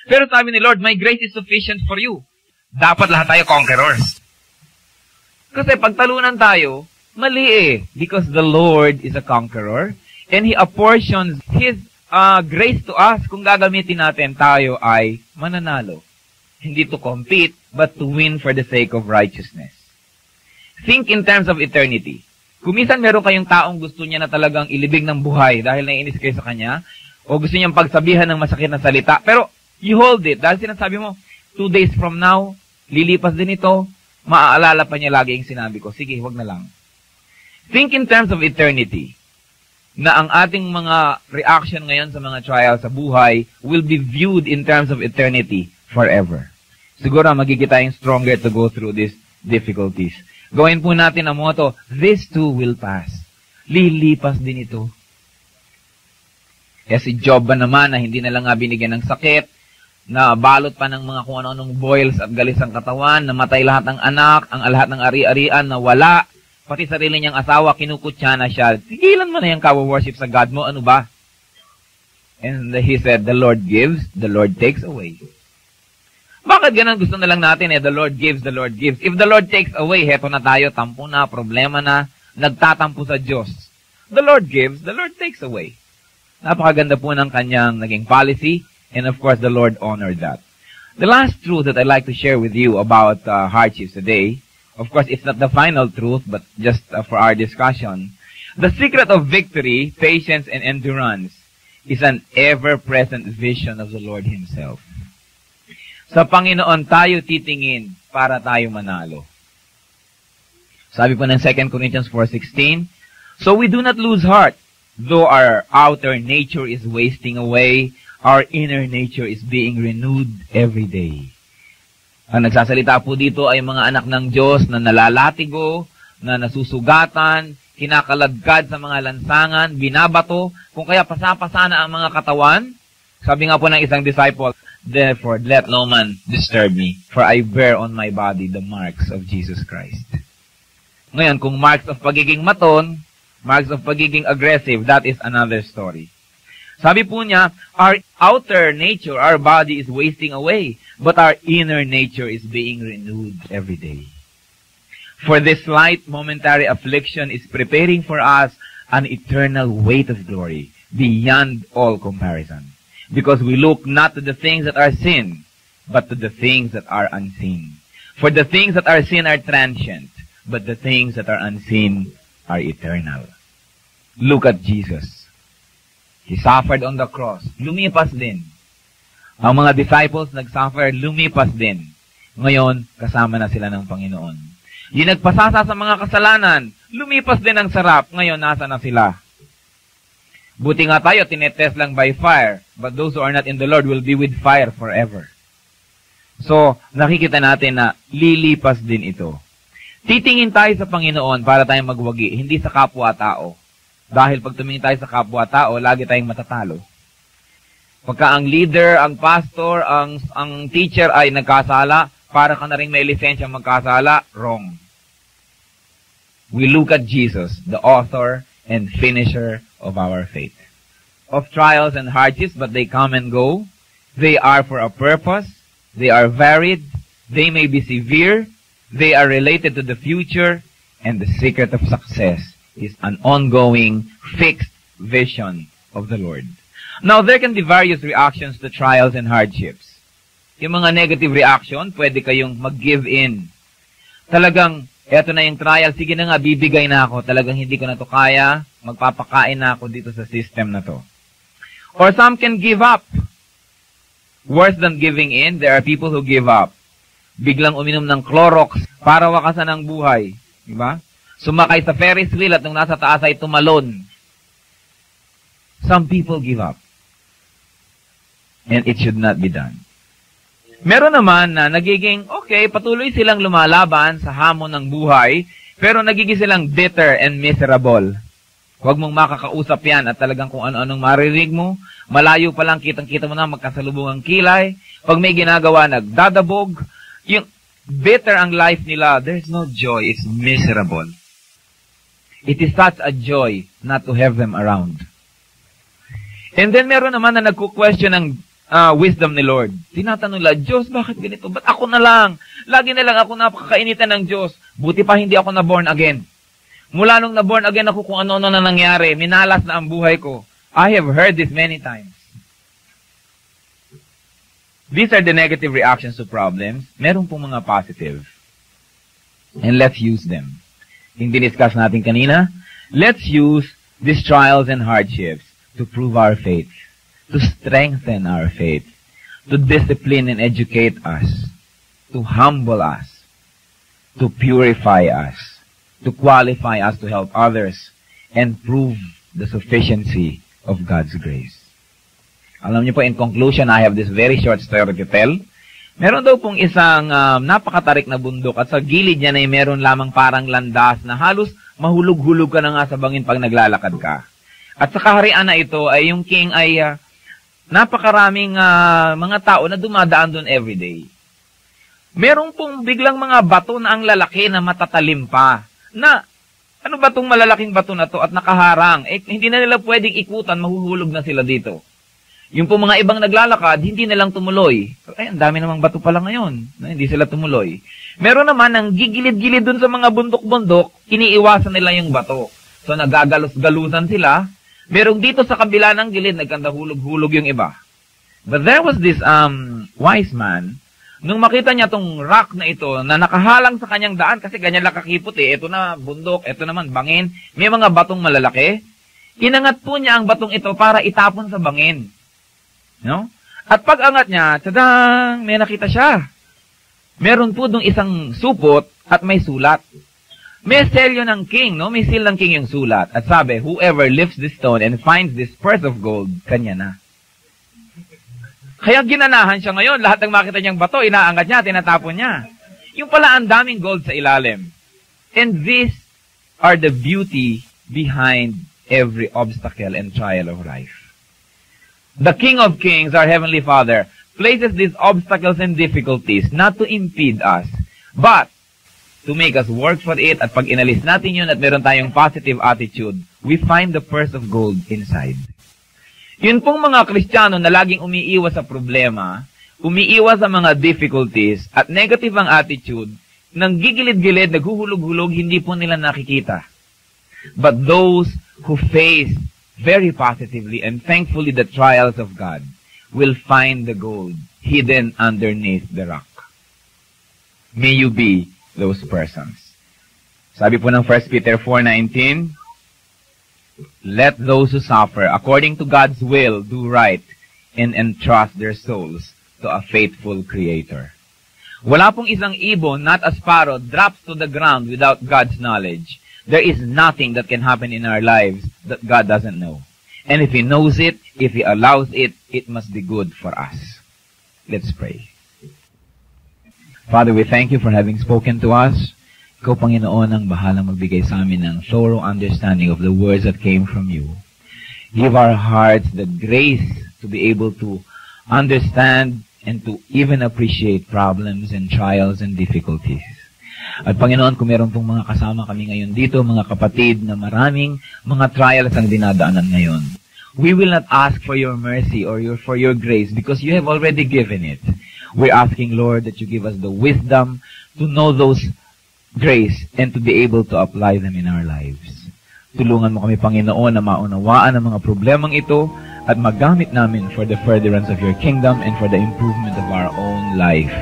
Pero sabi ni Lord, my grace is sufficient for you. Dapat lahat tayo conquerors. Kasi pag talunan tayo, mali eh. Because the Lord is a conqueror, and He apportions His grace to us. Kung gagamitin natin, tayo ay mananalo. Hindi to compete, but to win for the sake of righteousness. Think in terms of eternity. Kung minsan meron kayong taong gusto niya na talagang ilibig ng buhay dahil naiinis kayo sa kanya, o gusto niyang pagsabihan ng masakit na salita, pero you hold it. Dahil sinasabi mo, 2 days from now, lilipas din ito, maaalala pa niya lagi yung sinabi ko. Sige, wag na lang. Think in terms of eternity, na ang ating mga reaction ngayon sa mga trials sa buhay will be viewed in terms of eternity forever. Siguro magiging tayong stronger to go through these difficulties. Gawin po natin ang motto, this too will pass. Lilipas din ito. Kaya si Job ba naman na hindi na lang nga binigyan ng sakit, na balot pa ng mga kung ano-anong boils at galis ang katawan, namatay lahat ng anak, ang lahat ng ari-arian na wala, pati sarili niyang asawa, kinukutya na siya. Tigilan mo na yung kawa-worship sa God mo, ano ba? And he said, the Lord gives, the Lord takes away. Bakit ganun gusto na lang natin the Lord gives, the Lord gives. If the Lord takes away, heto na tayo, tampo na, problema na, nagtatampo sa Diyos. The Lord gives, the Lord takes away. Napakaganda po ng kanyang naging policy, and of course, the Lord honored that. The last truth that I'd like to share with you about hardships today, of course, it's not the final truth, but just for our discussion. The secret of victory, patience, and endurance is an ever-present vision of the Lord Himself. Sa Panginoon tayo titingin para tayo manalo. Sabi po ng 2 Corinthians 4:16, so we do not lose heart, though our outer nature is wasting away, our inner nature is being renewed every day. Ang nagsasalita po dito ay mga anak ng Diyos na nalalatigo, na nasusugatan, kinakaladkad sa mga lansangan, binabato, kung kaya pasapasa na ang mga katawan. Sabi nga po ng isang disciple, therefore, let no man disturb me, for I bear on my body the marks of Jesus Christ. Ngayon, kung marks of pagiging maton, marks of pagiging aggressive, that is another story. Sabi po niya, our outer nature, our body is wasting away, but our inner nature is being renewed every day. For this slight momentary affliction is preparing for us an eternal weight of glory beyond all comparison. Because we look not to the things that are seen, but to the things that are unseen. For the things that are seen are transient, but the things that are unseen are eternal. Look at Jesus. He suffered on the cross. Lumipas din. Ang mga disciples nagsuffer, lumipas din. Ngayon, kasama na sila ng Panginoon. Yung nagpasasa sa mga kasalanan, lumipas din ang sarap. Ngayon, nasa na sila? Buti nga tayo, tinetest lang by fire. But those who are not in the Lord will be with fire forever. So, nakikita natin na lilipas din ito. Titingin tayo sa Panginoon para tayong magwagi, hindi sa kapwa-tao. Dahil pag tumingin tayo sa kapwa-tao, lagi tayong matatalo. Pagka ang leader, ang pastor, ang teacher ay nagkasala, para ka na rin may lisensya magkasala, wrong. We look at Jesus, the author and finisher of our faith. Of trials and hardships, but they come and go. They are for a purpose. They are varied. They may be severe. They are related to the future. And the secret of success is an ongoing, fixed vision of the Lord. Now, there can be various reactions to trials and hardships. Yung mga negative reaction, pwede kayong mag-give in. Talagang, eto na yung trial, sige na nga, bibigay na ako. Talagang hindi ko na to kaya, magpapakain na ako dito sa system na to. Or some can give up. Worse than giving in, there are people who give up. Biglang uminom ng Clorox para wakasan ang buhay. Diba? Sumakay sa Ferris wheel at nung nasa taas ay tumalon. Some people give up. And it should not be done. Meron naman na nagiging, okay, patuloy silang lumalaban sa hamon ng buhay, pero nagiging silang bitter and miserable. Huwag mong makakausap yan at talagang kung ano-anong marinig mo, malayo pa lang kitang-kita mo na magkasalubong ang kilay. Pag may ginagawa, nagdadabog. Yung bitter ang life nila, there's no joy, it's miserable. It is such a joy not to have them around. And then meron naman na nagko-question ng wisdom ni Lord. Tinatanong nila, Diyos, bakit ganito? Ba't ako na lang? Lagi na lang ako napakakainitan ng Diyos. Buti pa hindi ako na-born again. Mula nung na-born again ako kung ano-ano na nangyari, minalas na ang buhay ko. I have heard this many times. These are the negative reactions to problems. Meron pong mga positive. And let's use them. Yung diniscuss natin kanina, let's use these trials and hardships to prove our faith, to strengthen our faith, to discipline and educate us, to humble us, to purify us, to qualify us to help others, and prove the sufficiency of God's grace. Alam niyo po, in conclusion, I have this very short story to tell. Meron daw pong isang napakatarik na bundok at sa gilid niya ay meron lamang parang landas na halos mahulog-hulog ka na nga sa bangin pag naglalakad ka. At sa kaharian na ito ay yung king ay napakaraming mga tao na dumadaan doon everyday. Meron pong biglang mga bato na ang lalaki na matatalim pa. Na, ano ba itong malalaking bato na to at nakaharang? Eh, hindi na nila pwedeng ikutan, mahuhulog na sila dito. Yung po mga ibang naglalakad, hindi nilang tumuloy. Ay, ang dami namang bato pala ngayon. Hindi sila tumuloy. Meron naman ang gigilid-gilid dun sa mga bundok-bundok, iniiwasan nila yung bato. So, nagagalos-galusan sila. Merong dito sa kabila ng gilid, nagkandahulog-hulog yung iba. But there was this wise man, nung makita niya tong rock na ito, na nakahalang sa kanyang daan, kasi ganyan lang kakipot eh. Ito na bundok, ito naman bangin. May mga batong malalaki. Inangat po niya ang batong ito para itapon sa bangin. No? At pag-angat niya, tadang, may nakita siya. Meron po dong isang supot at may sulat. May selyo ng king, no? May seal ng king yung sulat. At sabi, whoever lifts this stone and finds this purse of gold, kanya na. Kaya ginanahan siya ngayon. Lahat ng makita niyang bato, inaangat niya, tinatapon niya. Yung pala ang daming gold sa ilalim. And these are the beauty behind every obstacle and trial of life. The King of Kings, our Heavenly Father, places these obstacles and difficulties not to impede us, but to make us work for it. At pag inalis natin yun at meron tayong positive attitude, we find the purse of gold inside. Yun pong mga Kristiyano na laging umiiwas sa problema, umiiwas sa mga difficulties, at negative ang attitude, nang gigilid-gilid, naghuhulog-hulog, hindi po nila nakikita. But those who face very positively and thankfully the trials of God will find the gold hidden underneath the rock. May you be those persons. Sabi po ng 1 Peter 4:19, let those who suffer according to God's will do right and entrust their souls to a faithful Creator. Wala pong isang ibon, not a sparrow, drops to the ground without God's knowledge. There is nothing that can happen in our lives that God doesn't know. And if He knows it, if He allows it, it must be good for us. Let's pray. Father, we thank You for having spoken to us. Ikaw, Panginoon, ang bahalang magbigay sa amin ng thorough understanding of the words that came from You. Give our hearts the grace to be able to understand and to even appreciate problems and trials and difficulties. At Panginoon, kung meron pong mga kasama kami ngayon dito, mga kapatid na maraming mga trials ang dinadaanan ngayon, we will not ask for Your mercy or for Your grace because You have already given it. We're asking, Lord, that You give us the wisdom to know those grace and to be able to apply them in our lives. Tulungan mo kami, Panginoon, na maunawaan ang mga problemang ito at magamit namin for the furtherance of Your kingdom and for the improvement of our own life.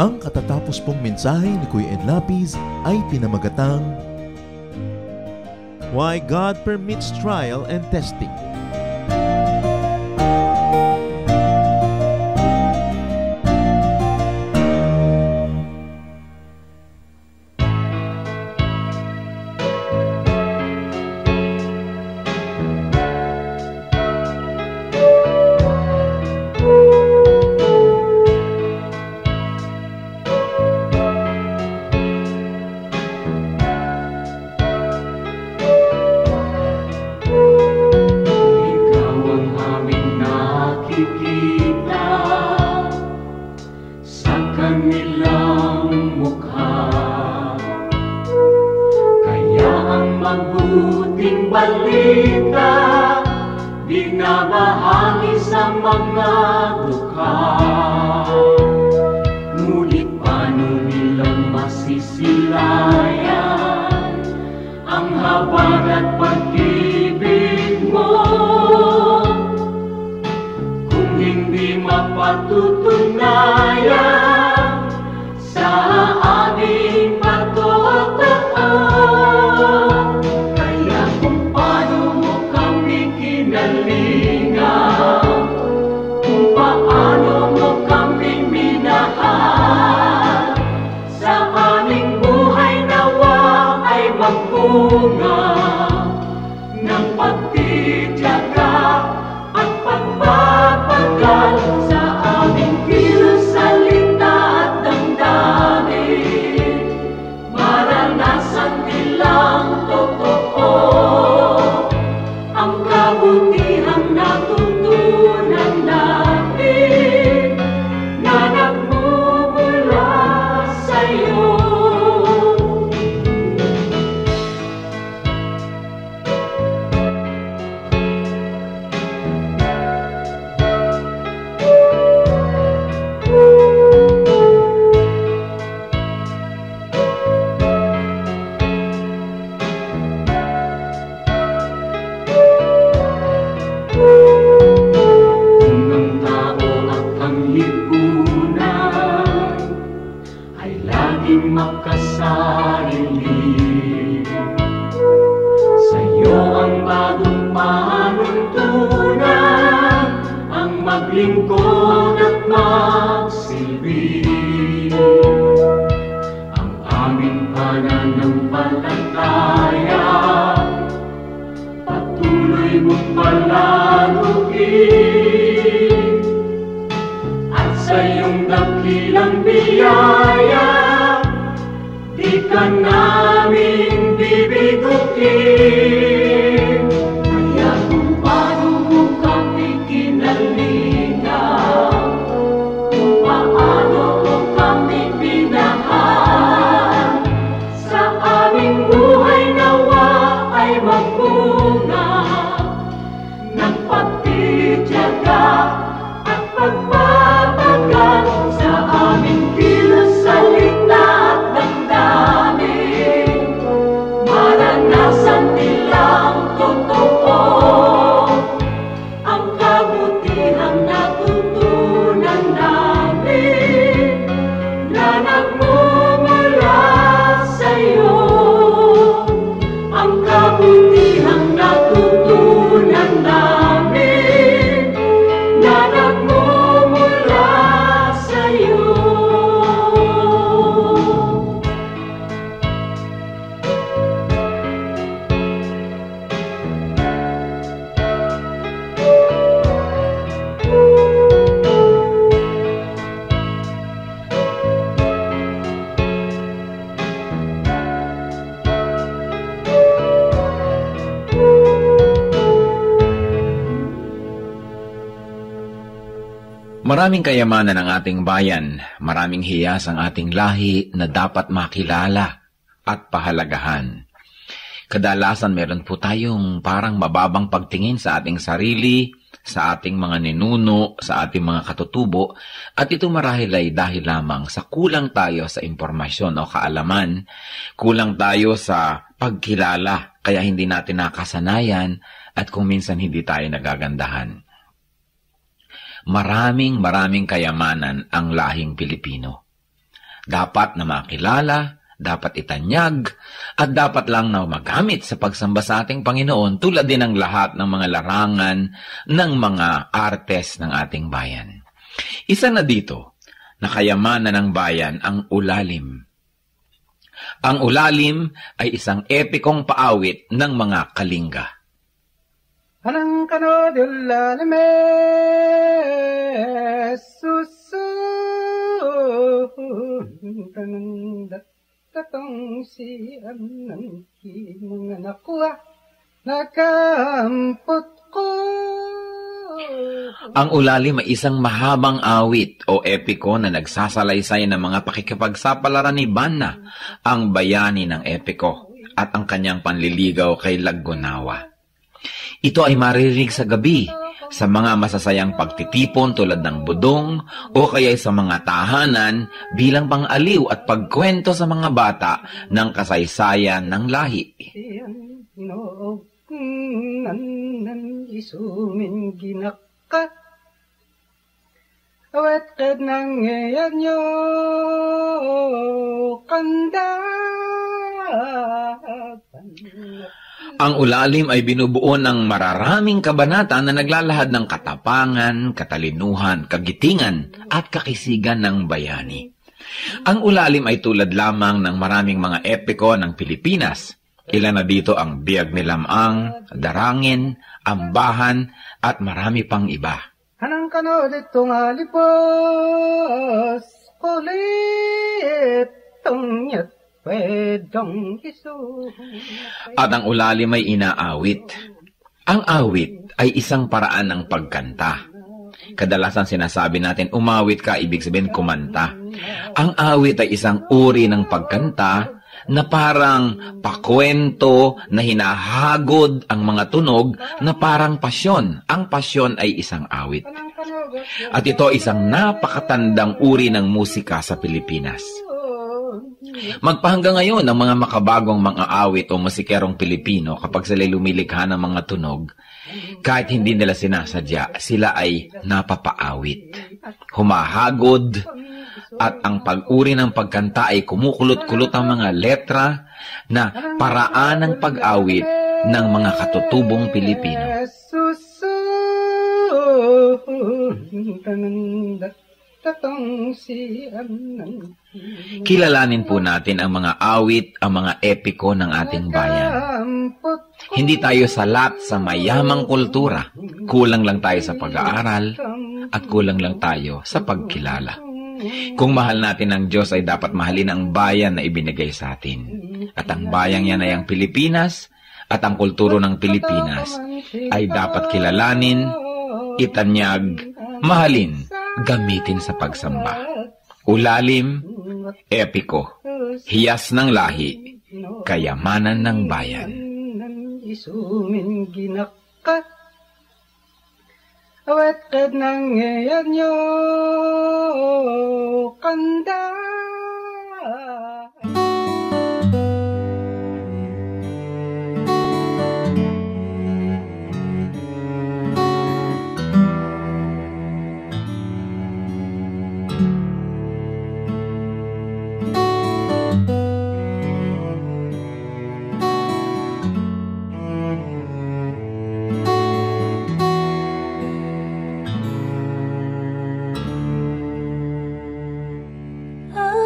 Ang katatapos pong mensahe ni Kuya Ed Lapis ay pinamagatang Why God Permits Trial and Testing. kanilang mukha. Kaya ang mabuting balita binabahagi sa mga dukha. Ngunit paano nilang masisilayan ang habag at pag-ibig mo kung hindi mapatutunayan sa aming patotoo? Kaya kung paano mo kami kinalingan, kung paano mo kami minahal, sa aming buhay nawa ay magbunga ng pagtitiyaga at pagpapagal sa aming kilos, salita at damdamin. Maranasan nilang totoo ang kabutihang natutunan natin na nagmumula sa'yo. Kung ang tao at ang lipunan ay laging makasarili, sa'yo ang bagong panuntunan, ang maglingkod at magsilbi. Ang aming pananampalataya patuloy mong palaguin, at sa iyong dakilang biyaya di ka namin bibiguin. Kaya kung paano mo kami kinalingan, kung paano mo kami minahal, sa aming buhay nawa ay magbunga ng pagtitiyaga at pagpapagal sa aming kilos, salita at damdamin. Maranasan nilang totoo ang kabutihang natutunan namin na nagmumula sa'yo. Ang kabutihang natutunan namin na nagmumula sa'yo. Maraming kayamanan ang ating bayan, maraming hiyas ang ating lahi na dapat makilala at pahalagahan. Kadalasan meron po tayong parang mababang pagtingin sa ating sarili, sa ating mga ninuno, sa ating mga katutubo, at ito marahil ay dahil lamang sa kulang tayo sa impormasyon o kaalaman, kulang tayo sa pagkilala, kaya hindi natin nakasanayan at kung minsan hindi tayo nagagandahan. Maraming kayamanan ang lahing Pilipino. Dapat na makilala, dapat itanyag, at dapat lang na magamit sa pagsamba sa ating Panginoon tulad din ng lahat ng mga larangan ng mga artes ng ating bayan. Isa na dito na kayamanan ng bayan ang ulalim. Ang ulalim ay isang epikong paawit ng mga Kalinga. Anang kano de ulalime susun tatong si anang ki mga nakuha nakampot ko Ang ulalim ay isang mahabang awit o epiko na nagsasalaysay ng mga pakikipagsapalaran ni Banna, ang bayani ng epiko, at ang kanyang panliligaw kay Laggunawa. Ito ay maririnig sa gabi, sa mga masasayang pagtitipon tulad ng budong o kaya sa mga tahanan bilang pang-aliw at pagkwento sa mga bata ng kasaysayan ng lahi. Nan isumin ginaka awat kad nang ngayon nyo Ang ulalim ay binubuo ng mararaming kabanata na naglalahad ng katapangan, katalinuhan, kagitingan at kakisigan ng bayani. Ang ulalim ay tulad lamang ng maraming mga epiko ng Pilipinas. Ilan na dito ang Biyag ni Lamang, Darangin, Ambahan, at marami pang iba. Kanang kano dito nga lipos, kulit tong nyat pwedong isu. At ang ulalim ay inaawit. Ang awit ay isang paraan ng pagkanta. Kadalasan sinasabi natin, umawit ka, ibig sabihin kumanta. Ang awit ay isang uri ng pagkanta na parang pakwento na hinahagod ang mga tunog na parang pasyon. Ang pasyon ay isang awit. At ito isang napakatandang uri ng musika sa Pilipinas. Magpahanggang ngayon ang mga makabagong mga awit o musikerong Pilipino kapag sila'y lumilikha ng mga tunog, kahit hindi nila sinasadya, sila ay napapaawit, humahagod, at ang pag-uri ng pagkanta ay kumukulot-kulot ang mga letra na paraan ng pag-awit ng mga katutubong Pilipino. Kilalanin po natin ang mga awit, ang mga epiko ng ating bayan. Hindi tayo salat sa mayamang kultura. Kulang lang tayo sa pag-aaral at kulang lang tayo sa pagkilala. Kung mahal natin ang Diyos ay dapat mahalin ang bayan na ibinigay sa atin. At ang bayang yan ay ang Pilipinas at ang kulturo ng Pilipinas ay dapat kilalanin, itanyag, mahalin, gamitin sa pagsamba. Ulalim, epiko, hiyas ng lahi, kayamanan ng bayan. Isumin ginaka awat kad nang ngayon nyo kanda.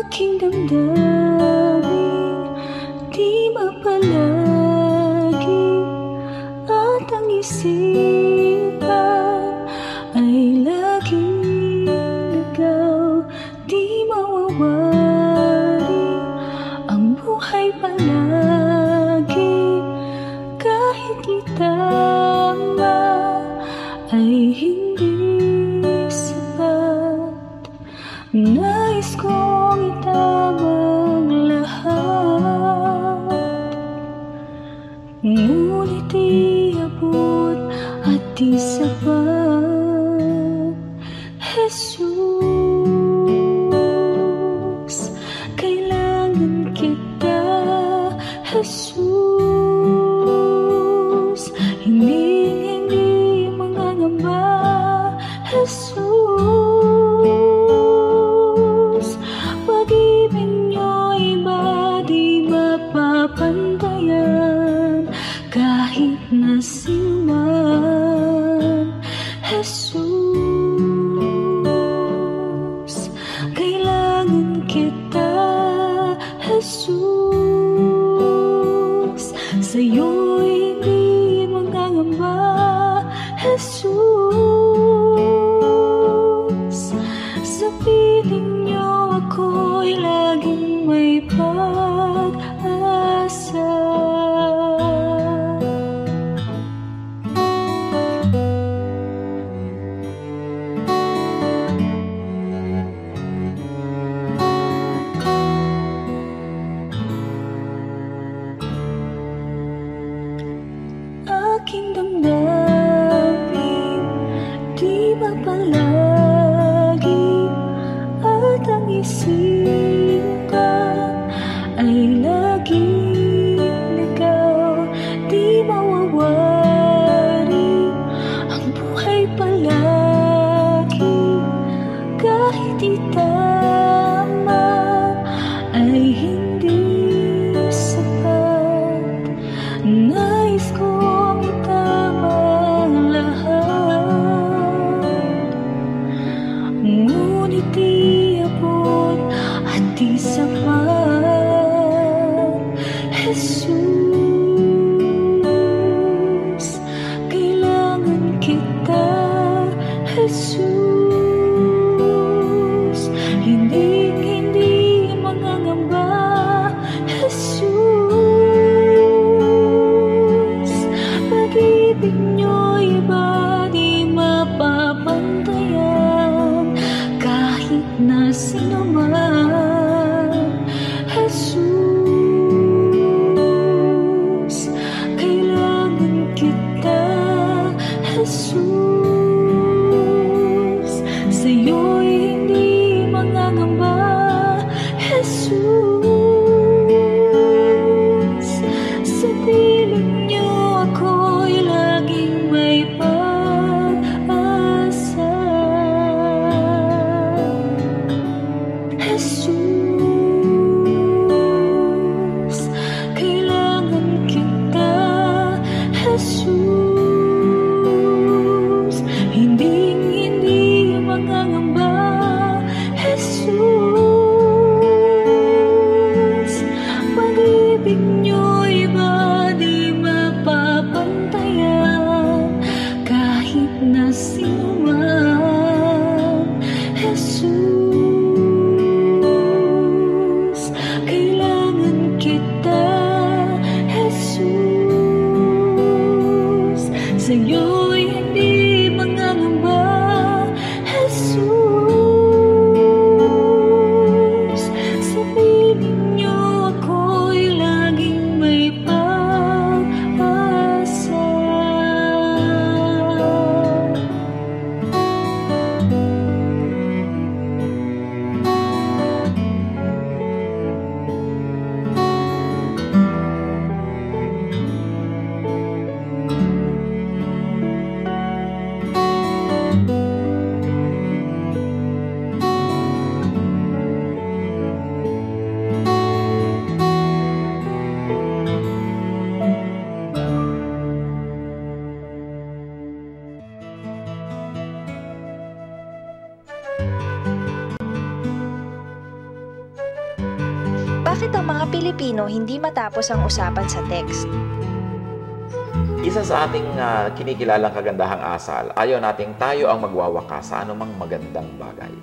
Aking damdamin, di mapalagi, at ang isipan ay laging ligaw, di mawawari ang buhay palagi, kahit itama ay hindi sapat. Nais kong itabang lahat, ngunit iabot at di sapat. Jesus, kailangan kita. Jesus, hindi mangangamba. Jesus, pag-ibig niyo iba di mapapantayan, kahit na sinuman. Jesus, kailangan kita. Jesus, sa'yo'y di mangangamba. Jesus, sa piling niyo ako'y laging may pag-asa. palagi at ang isipan ay laging ligaw, di mawawari ang buhay palagi kahit itama ay hindi sapat. Nais kong itama ang lahat, ngunit di abot at di sapat. Jesus, kailangan kita. Jesus, hindi mangangamba. Jesus, pag-ibig niyo'y iba di mapapantayan kahit na sino man. Jesus, kailangan kita. Jesus, sa'yo'y hindi mangangamba. Jesus, sa piling niyo ako'y laging may pag-asa. Jesus, kailangan kita. Jesus, hindi mangangamba. Jesus, pag-ibig niyo'y iba di mapapantayan kahit na sino man. Jesus, kailangan kita. Jesus, sa'yo'y hindi mangangamba. Jesus, sa piling niyo ako'y laging may pag-asa. Bakit ang mga Pilipino hindi matapos ang usapan sa text? Isa sa ating kinikilalang kagandahang asal, ayaw nating tayo ang magwawakas sa anumang magandang bagay.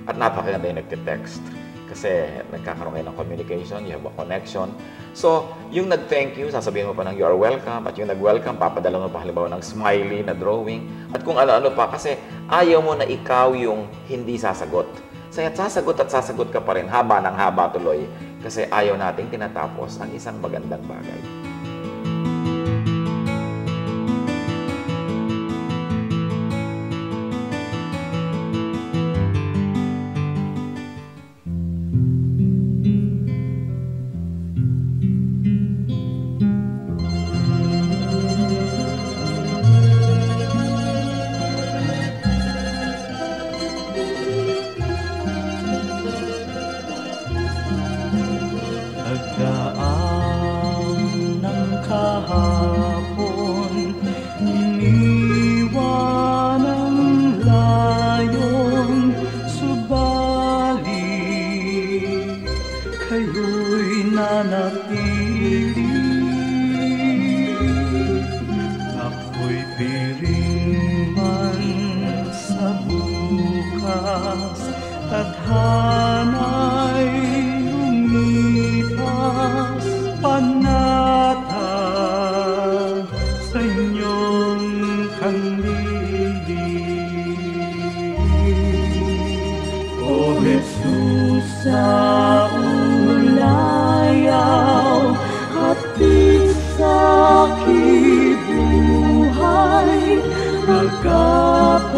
At napakaganda yung nagte-text. Kasi nagkakaroon kayo ng communication, you have a connection. So, yung nag-thank you, sasabihin mo pa ng you are welcome. At yung nag-welcome, papadala mo pa halimbawa ng smiley na drawing. At kung ano-ano pa, kasi ayaw mo na ikaw yung hindi sasagot. Sasagot at sasagot ka pa rin, haba ng haba tuloy. Kasi ayaw nating tinatapos ang isang magandang bagay. Nagdaan ng kahapon, iniwan ang layon, subalit kayo'y nanatili. Ako'y piring man sa bukas, tadhana'y lumipas, panatag sa inyong kandili. O Jesus, sa ulayaw, hatid sa aking buhay, magkapal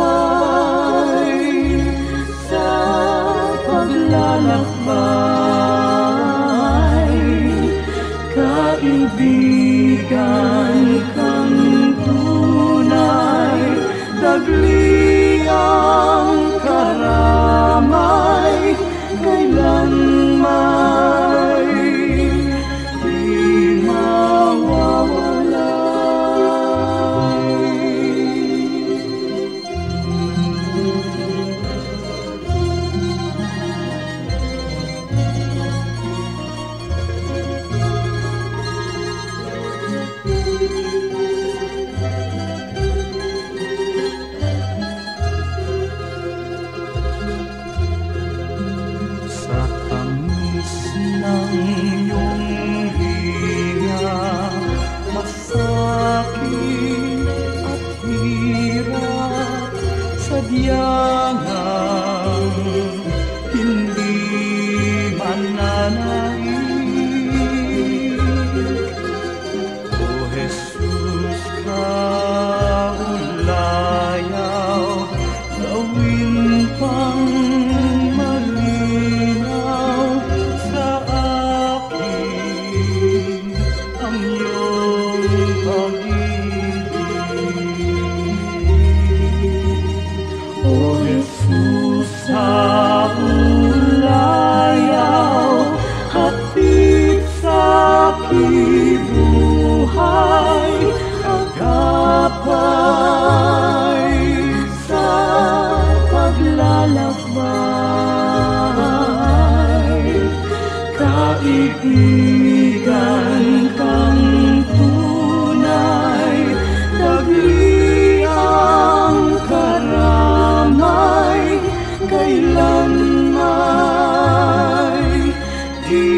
lalakbay. Kaibigan kang tunay, dagli ang karamay, kailan may di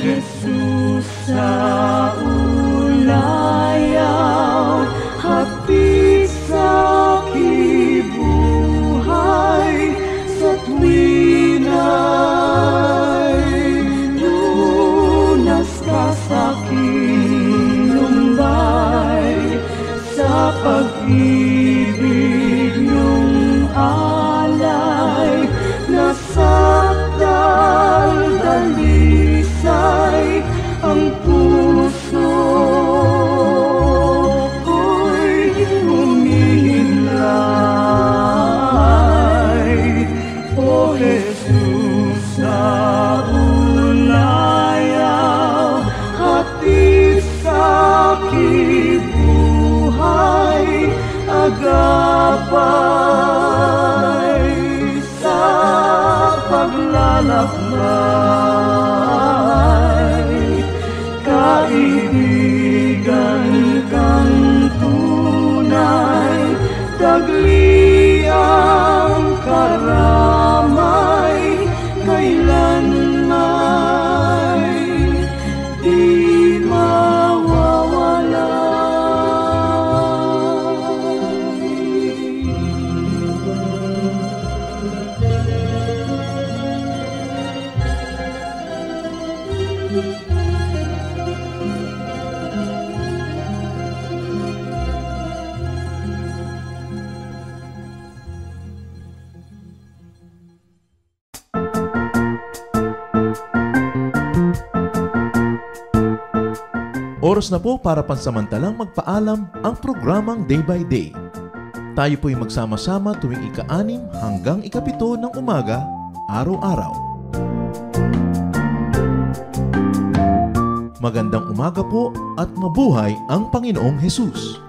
Jesus sa ulayaw, hapit sa kibuhay, sa tuwina'y lunas ka sa kinumbay, sa pag-ibig niyong alay, nasakdal dalisay ang puso ko'y humihimlay. O Jesus sa ulayaw, hatid sa kibuhay, agapay sa paglalakbay. Kaibigan kang tunay, dagli ang karamay, kailan may di mawawala. Oras na po para pansamantalang magpaalam ang programang Day by Day. Tayo po'y magsama-sama tuwing ika-6 hanggang ika-7 ng umaga, araw-araw. Magandang umaga po at mabuhay ang Panginoong Hesus!